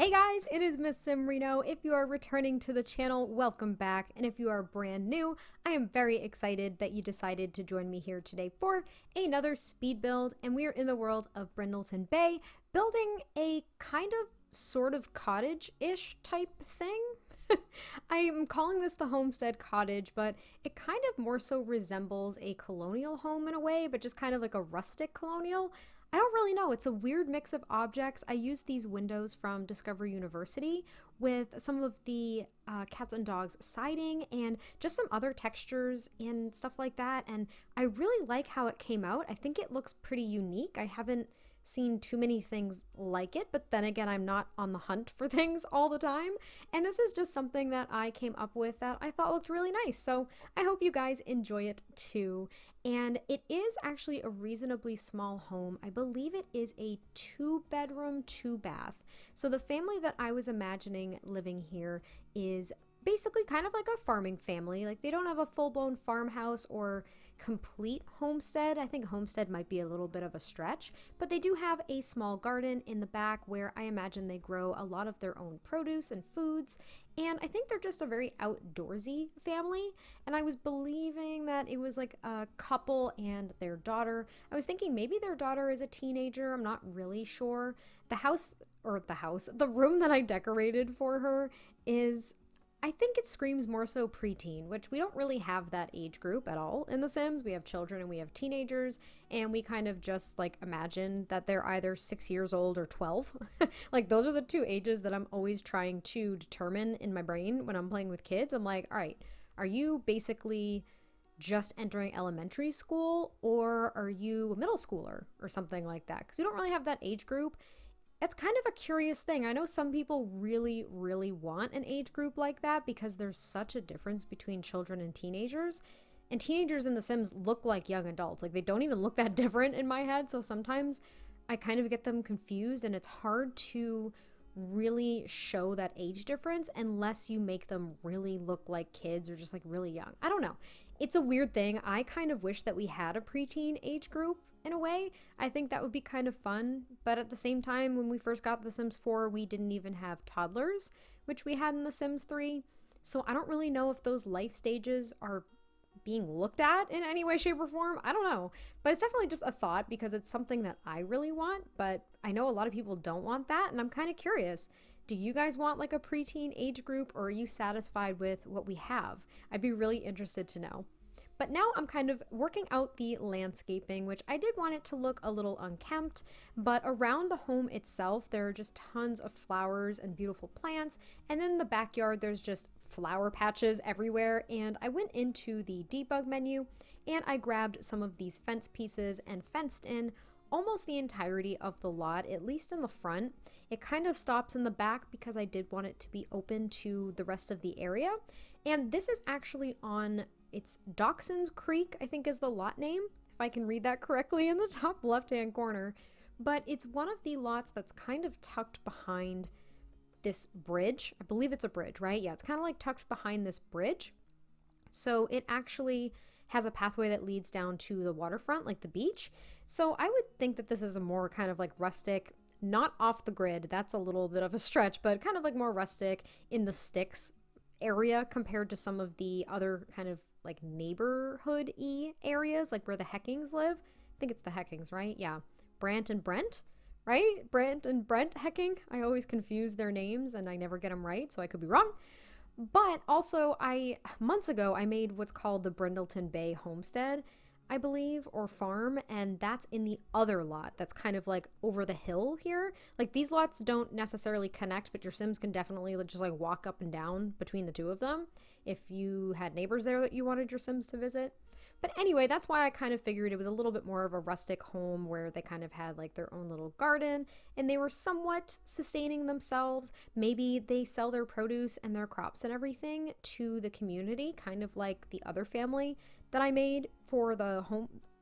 Hey guys, it is MissSimReno. If you are returning to the channel, welcome back. And if you are brand new, I am very excited that you decided to join me here today for another speed build. And we are in the world of Brindleton Bay, building a kind of sort of cottage-ish type thing. I am calling this the Homestead Cottage, but it kind of more so resembles a colonial home in a way, but just kind of like a rustic colonial. I don't really know. It's a weird mix of objects. I used these windows from Discovery University with some of the cats and dogs siding and just some other textures and stuff like that. And I really like how it came out. I think it looks pretty unique. I haven't seen too many things like it, but then again, I'm not on the hunt for things all the time. And this is just something that I came up with that I thought looked really nice. So I hope you guys enjoy it too. And it is actually a reasonably small home. I believe it is a 2-bedroom, 2-bath. So the family that I was imagining living here is basically kind of like a farming family. Like they don't have a full-blown farmhouse or complete homestead. I think homestead might be a little bit of a stretch, but they do have a small garden in the back where I imagine they grow a lot of their own produce and foods. And I think they're just a very outdoorsy family. And I was believing that it was like a couple and their daughter. I was thinking maybe their daughter is a teenager. I'm not really sure. The room that I decorated for her is, I think it screams more so preteen, which we don't really have that age group at all in The Sims. We have children and we have teenagers, and we kind of just like imagine that they're either 6 years old or 12. Like those are the two ages that I'm always trying to determine in my brain when I'm playing with kids. I'm like, all right, are you basically just entering elementary school or are you a middle schooler or something like that? Because we don't really have that age group. It's kind of a curious thing. I know some people really, really want an age group like that because there's such a difference between children and teenagers. And teenagers in The Sims look like young adults. Like they don't even look that different in my head. So sometimes I kind of get them confused and it's hard to really show that age difference unless you make them really look like kids or just like really young. I don't know. It's a weird thing. I kind of wish that we had a preteen age group in a way. I think that would be kind of fun. But at the same time, when we first got The Sims 4, we didn't even have toddlers, which we had in The Sims 3. So I don't really know if those life stages are being looked at in any way, shape, or form. I don't know. But it's definitely just a thought because it's something that I really want. But I know a lot of people don't want that. And I'm kind of curious. Do you guys want like a preteen age group or are you satisfied with what we have? I'd be really interested to know. But now I'm kind of working out the landscaping, which I did want it to look a little unkempt, but around the home itself, there are just tons of flowers and beautiful plants. And then in the backyard, there's just flower patches everywhere. And I went into the debug menu and I grabbed some of these fence pieces and fenced in almost the entirety of the lot, at least in the front. It kind of stops in the back because I did want it to be open to the rest of the area. And this is actually on, it's Dachsund Creek, I think is the lot name, if I can read that correctly in the top left-hand corner. But it's one of the lots that's kind of tucked behind this bridge. I believe it's a bridge, right? Yeah, it's kind of like tucked behind this bridge. So it actually has a pathway that leads down to the waterfront, like the beach. So I would think that this is a more kind of like rustic, not off the grid, that's a little bit of a stretch, but kind of like more rustic in the sticks area compared to some of the other kind of like neighborhood-y areas, like where the Heckings live. I think it's the Heckings, right? Yeah. Brant and Brent, right? Brant and Brent Hecking. I always confuse their names and I never get them right, so I could be wrong. But also, months ago, I made what's called the Brindleton Bay Homestead, I believe, or farm, and that's in the other lot that's kind of like over the hill here. Like these lots don't necessarily connect, but your Sims can definitely just like walk up and down between the two of them if you had neighbors there that you wanted your Sims to visit. But anyway, that's why I kind of figured it was a little bit more of a rustic home where they kind of had like their own little garden and they were somewhat sustaining themselves. Maybe they sell their produce and their crops and everything to the community, kind of like the other family that I made for the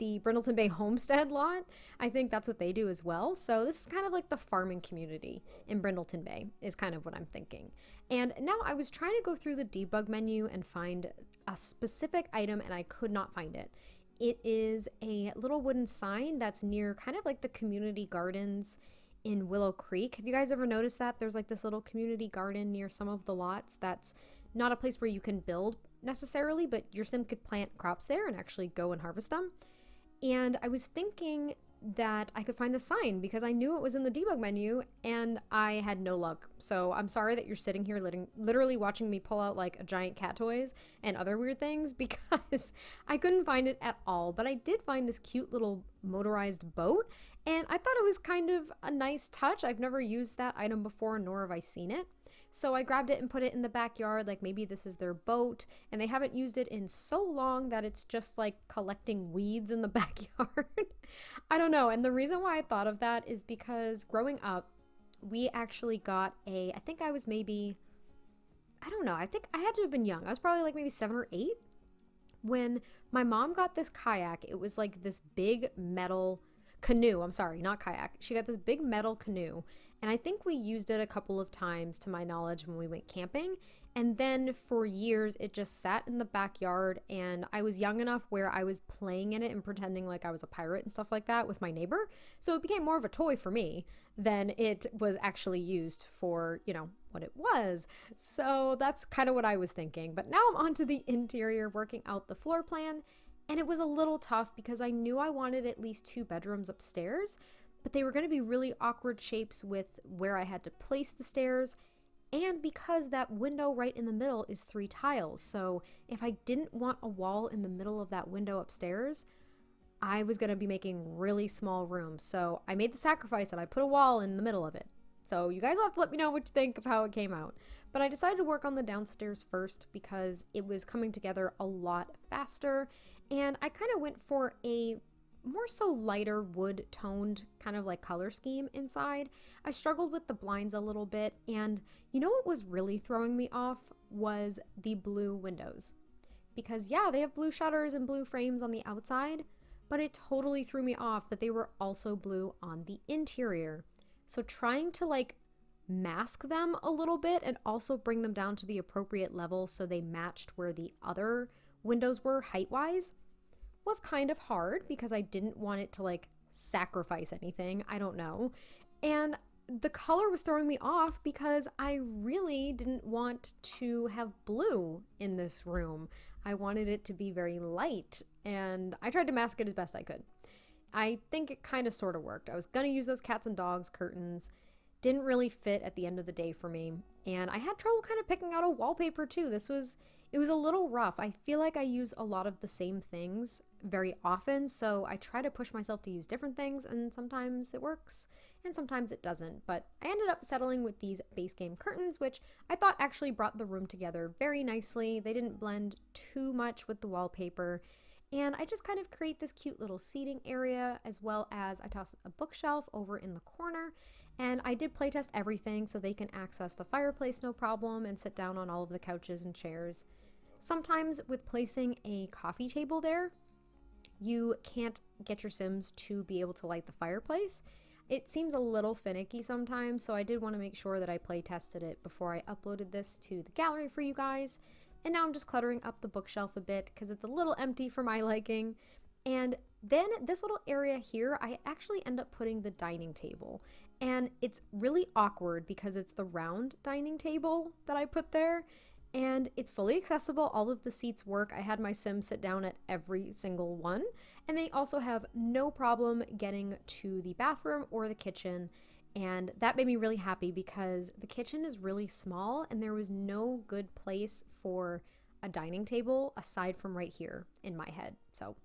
Brindleton Bay Homestead lot. I think that's what they do as well. So this is kind of like the farming community in Brindleton Bay is kind of what I'm thinking. And now I was trying to go through the debug menu and find a specific item and I could not find it. It is a little wooden sign that's near kind of like the community gardens in Willow Creek. Have you guys ever noticed that? There's like this little community garden near some of the lots that's not a place where you can build necessarily, but your sim could plant crops there and actually go and harvest them. And I was thinking that I could find the sign because I knew it was in the debug menu and I had no luck. So I'm sorry that you're sitting here literally watching me pull out like a giant cat toys and other weird things because I couldn't find it at all. But I did find this cute little motorized boat and I thought it was kind of a nice touch. I've never used that item before, nor have I seen it. So I grabbed it and put it in the backyard, like maybe this is their boat, and they haven't used it in so long that it's just like collecting weeds in the backyard. I don't know. And the reason why I thought of that is because growing up, we actually got I think I was maybe, I don't know, I think I had to have been young. I was probably like maybe 7 or 8 when my mom got this kayak. It was like this big metal canoe. I'm sorry, not kayak. She got this big metal canoe. And I think we used it a couple of times to my knowledge when we went camping. And then for years, it just sat in the backyard. And I was young enough where I was playing in it and pretending like I was a pirate and stuff like that with my neighbor. So it became more of a toy for me than it was actually used for, you know, what it was. So that's kind of what I was thinking. But now I'm on to the interior, working out the floor plan. And it was a little tough because I knew I wanted at least 2 bedrooms upstairs, but they were going to be really awkward shapes with where I had to place the stairs. And because that window right in the middle is 3 tiles. So if I didn't want a wall in the middle of that window upstairs, I was going to be making really small rooms. So I made the sacrifice and I put a wall in the middle of it. So you guys will have to let me know what you think of how it came out. But I decided to work on the downstairs first because it was coming together a lot faster. And I kind of went for a more so lighter wood toned kind of like color scheme inside. I struggled with the blinds a little bit, and you know what was really throwing me off was the blue windows. Because yeah, they have blue shutters and blue frames on the outside, but it totally threw me off that they were also blue on the interior. So trying to like mask them a little bit and also bring them down to the appropriate level so they matched where the other windows were height-wise was kind of hard because I didn't want it to like sacrifice anything. I don't know. And the color was throwing me off because I really didn't want to have blue in this room. I wanted it to be very light, and I tried to mask it as best I could. I think it kind of sort of worked. I was going to use those cats and dogs curtains. Didn't really fit at the end of the day for me. And I had trouble kind of picking out a wallpaper too. It was a little rough. I feel like I use a lot of the same things very often, so I try to push myself to use different things, and sometimes it works and sometimes it doesn't. But I ended up settling with these base game curtains, which I thought actually brought the room together very nicely. They didn't blend too much with the wallpaper. And I just kind of create this cute little seating area, as well as I toss a bookshelf over in the corner. And I did playtest everything so they can access the fireplace no problem and sit down on all of the couches and chairs. Sometimes with placing a coffee table there, you can't get your Sims to be able to light the fireplace. It seems a little finicky sometimes, so I did want to make sure that I play tested it before I uploaded this to the gallery for you guys. And now I'm just cluttering up the bookshelf a bit because it's a little empty for my liking. And then this little area here, I actually end up putting the dining table. And it's really awkward because it's the round dining table that I put there. And it's fully accessible. All of the seats work. I had my Sims sit down at every single one. And they also have no problem getting to the bathroom or the kitchen. And that made me really happy because the kitchen is really small and there was no good place for a dining table aside from right here in my head. So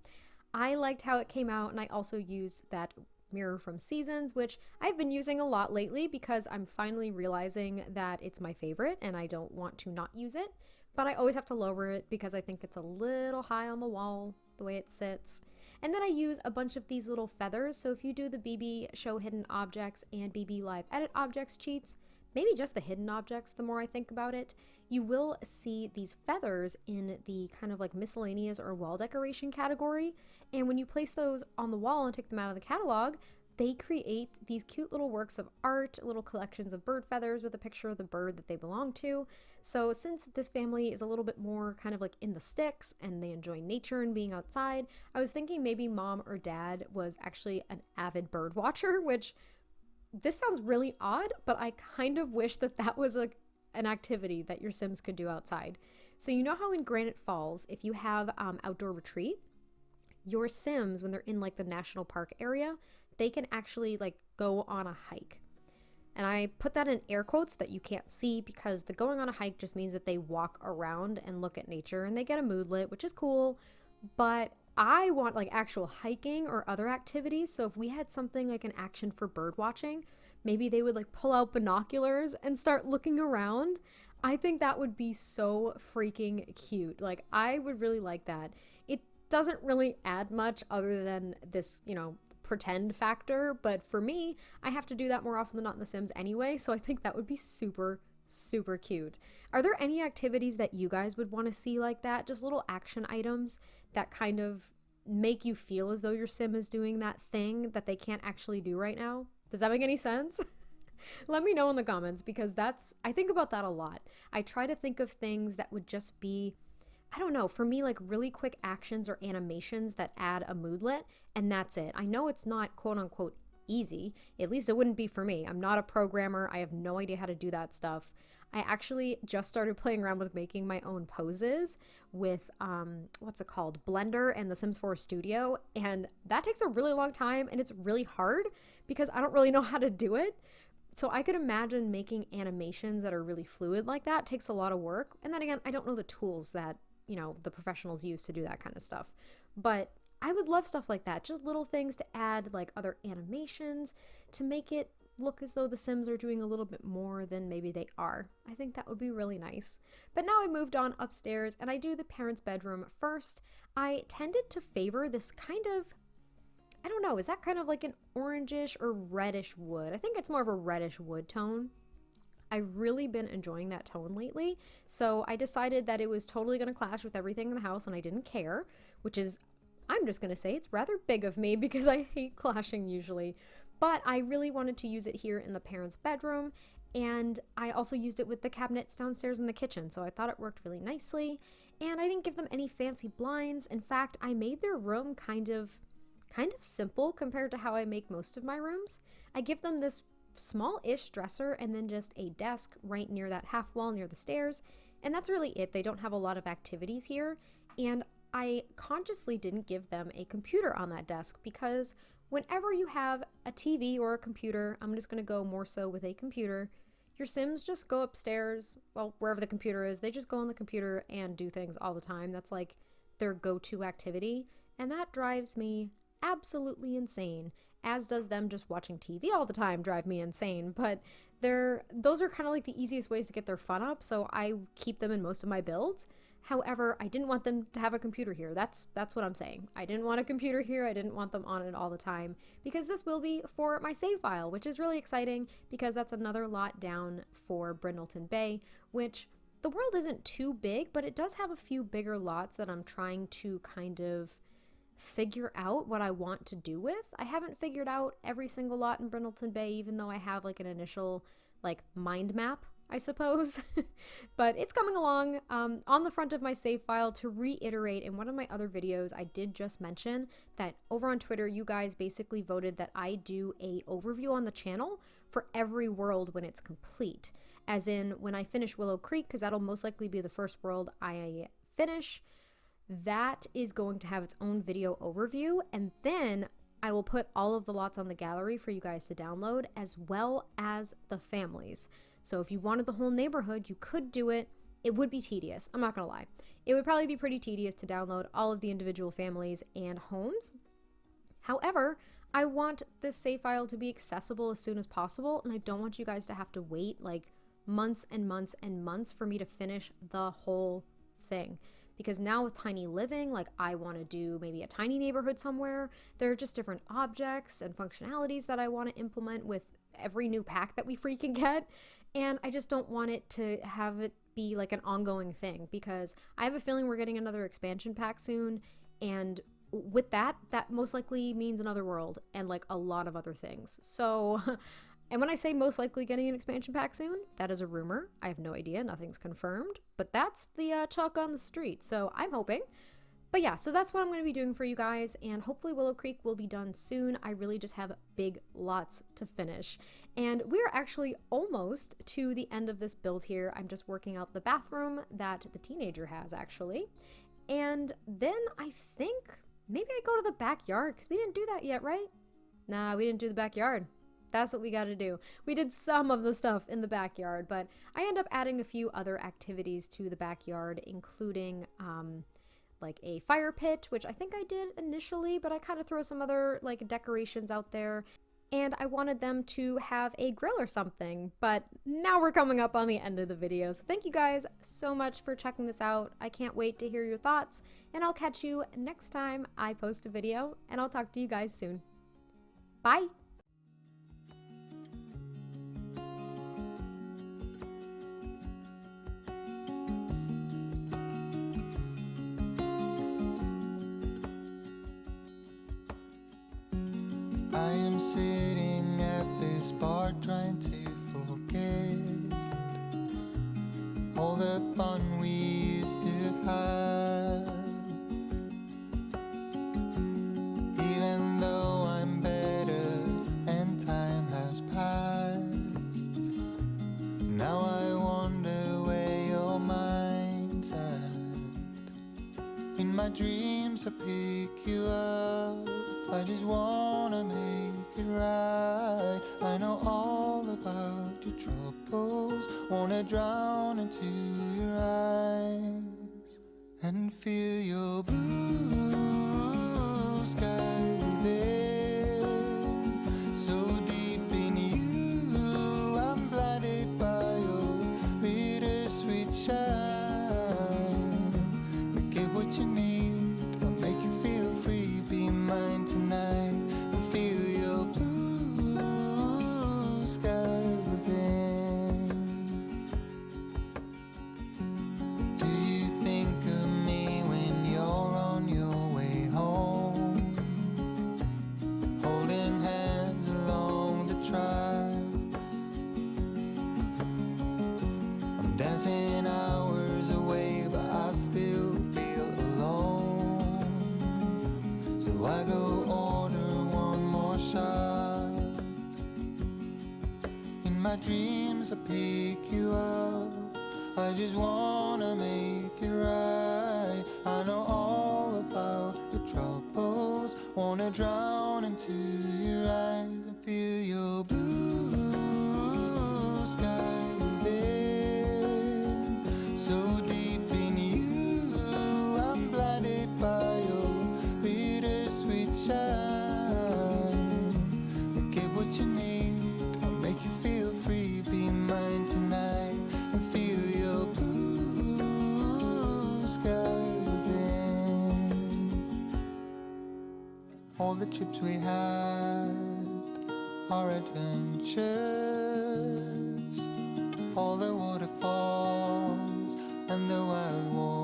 I liked how it came out, and I also used that mirror from Seasons, which I've been using a lot lately because I'm finally realizing that it's my favorite and I don't want to not use it, but I always have to lower it because I think it's a little high on the wall the way it sits. And then I use a bunch of these little feathers, so if you do the BB Show Hidden Objects and BB Live Edit Objects cheats, maybe just the hidden objects the more I think about it, you will see these feathers in the kind of like miscellaneous or wall decoration category. And when you place those on the wall and take them out of the catalog, they create these cute little works of art, little collections of bird feathers with a picture of the bird that they belong to. So since this family is a little bit more kind of like in the sticks and they enjoy nature and being outside, I was thinking maybe mom or dad was actually an avid bird watcher, which this sounds really odd, but I kind of wish that that was an activity that your Sims could do outside. So you know how in Granite Falls, if you have outdoor retreat, your Sims, when they're in like the national park area, they can actually like go on a hike. And I put that in air quotes that you can't see because the going on a hike just means that they walk around and look at nature and they get a moodlet, which is cool. But I want like actual hiking or other activities. So if we had something like an action for bird watching, maybe they would like pull out binoculars and start looking around. I think that would be so freaking cute. Like I would really like that. It doesn't really add much other than this, pretend factor, but for me, I have to do that more often than not in The Sims anyway, so I think that would be super, super cute. Are there any activities that you guys would want to see like that? Just little action items that kind of make you feel as though your Sim is doing that thing that they can't actually do right now? Does that make any sense? Let me know in the comments because I think about that a lot. I try to think of things that would just be, I don't know, for me, like really quick actions or animations that add a moodlet, and that's it. I know it's not quote unquote easy. At least it wouldn't be for me. I'm not a programmer. I have no idea how to do that stuff. I actually just started playing around with making my own poses with, what's it called? Blender and the Sims 4 Studio. And that takes a really long time and it's really hard because I don't really know how to do it. So I could imagine making animations that are really fluid like that takes a lot of work. And then again, I don't know the tools that the professionals use to do that kind of stuff. But I would love stuff like that. Just little things to add like other animations to make it look as though the Sims are doing a little bit more than maybe they are. I think that would be really nice. But now I moved on upstairs and I do the parents' bedroom first. I tended to favor this kind of, I don't know, is that kind of like an orangish or reddish wood? I think it's more of a reddish wood tone. I've really been enjoying that tone lately, so I decided that it was totally going to clash with everything in the house and I didn't care, which is, I'm just going to say it's rather big of me because I hate clashing usually, but I really wanted to use it here in the parents' bedroom, and I also used it with the cabinets downstairs in the kitchen, so I thought it worked really nicely, and I didn't give them any fancy blinds. In fact, I made their room kind of simple compared to how I make most of my rooms. I give them this small-ish dresser and then just a desk right near that half wall near the stairs, and that's really it. They don't have a lot of activities here, and I consciously didn't give them a computer on that desk because whenever you have a TV or a computer, I'm just going to go more so with a computer, your Sims just go upstairs, well, wherever the computer is, they just go on the computer and do things all the time. That's like their go-to activity, and that drives me absolutely insane, as does them just watching TV all the time drive me insane. But those are kind of like the easiest ways to get their fun up, so I keep them in most of my builds. However, I didn't want them to have a computer here. That's what I'm saying. I didn't want a computer here. I didn't want them on it all the time because this will be for my save file, which is really exciting because that's another lot down for Brindleton Bay, which the world isn't too big, but it does have a few bigger lots that I'm trying to kind of figure out what I want to do with. I haven't figured out every single lot in Brindleton Bay, even though I have like an initial like mind map, I suppose. But it's coming along. On the front of my save file, to reiterate, in one of my other videos I did just mention that over on Twitter you guys basically voted that I do a overview on the channel for every world when it's complete, as in when I finish Willow Creek, because that'll most likely be the first world I finish. That is going to have its own video overview, and then I will put all of the lots on the gallery for you guys to download, as well as the families. So if you wanted the whole neighborhood, you could do it. It would be tedious, I'm not gonna lie. It would probably be pretty tedious to download all of the individual families and homes. However, I want this save file to be accessible as soon as possible, and I don't want you guys to have to wait like months and months and months for me to finish the whole thing. Because now with tiny living, like I want to do maybe a tiny neighborhood somewhere. There are just different objects and functionalities that I want to implement with every new pack that we freaking get. And I just don't want it to have it be like an ongoing thing, because I have a feeling we're getting another expansion pack soon. And with that most likely means another world and like a lot of other things. So, and when I say most likely getting an expansion pack soon, that is a rumor. I have no idea, nothing's confirmed, but that's the talk on the street. So I'm hoping. But yeah, so that's what I'm going to be doing for you guys, and hopefully Willow Creek will be done soon. I really just have big lots to finish. And we're actually almost to the end of this build here. I'm just working out the bathroom that the teenager has actually. And then I think maybe I go to the backyard because we didn't do that yet, right? Nah, we didn't do the backyard. That's what we got to do. We did some of the stuff in the backyard, but I end up adding a few other activities to the backyard, including like a fire pit, which I think I did initially, but I kind of throw some other like decorations out there. And I wanted them to have a grill or something, but now we're coming up on the end of the video. So thank you guys so much for checking this out. I can't wait to hear your thoughts, and I'll catch you next time I post a video, and I'll talk to you guys soon. Bye! I am sitting at this bar trying to forget all the fun we used to have. Even though I'm better and time has passed, now I wonder where your mind's at. In my dreams I pick you up, I just wanna make it right. I know all about your troubles, wanna drown into your eyes and feel your blue sky within. So deep in you, I'm blinded by your bittersweet shine. But get what you need, I'll make you feel free. Be mine tonight and feel your blue sky within. Do you think of me when you're on your way home, holding hands along the tracks? I'm dancing hours away, but I still feel alone. So I go order one more shot. In my dreams I pick you up, I just wanna make it right. I know all about your troubles, wanna drown into your eyes and feel your blue sky within. So deep in you, I'm blinded by your bittersweet shine. But get what you need, I'll make you feel free. Be mine tonight and feel your blue sky within. All the trips we had, our adventures, all the waterfalls and the wild waters.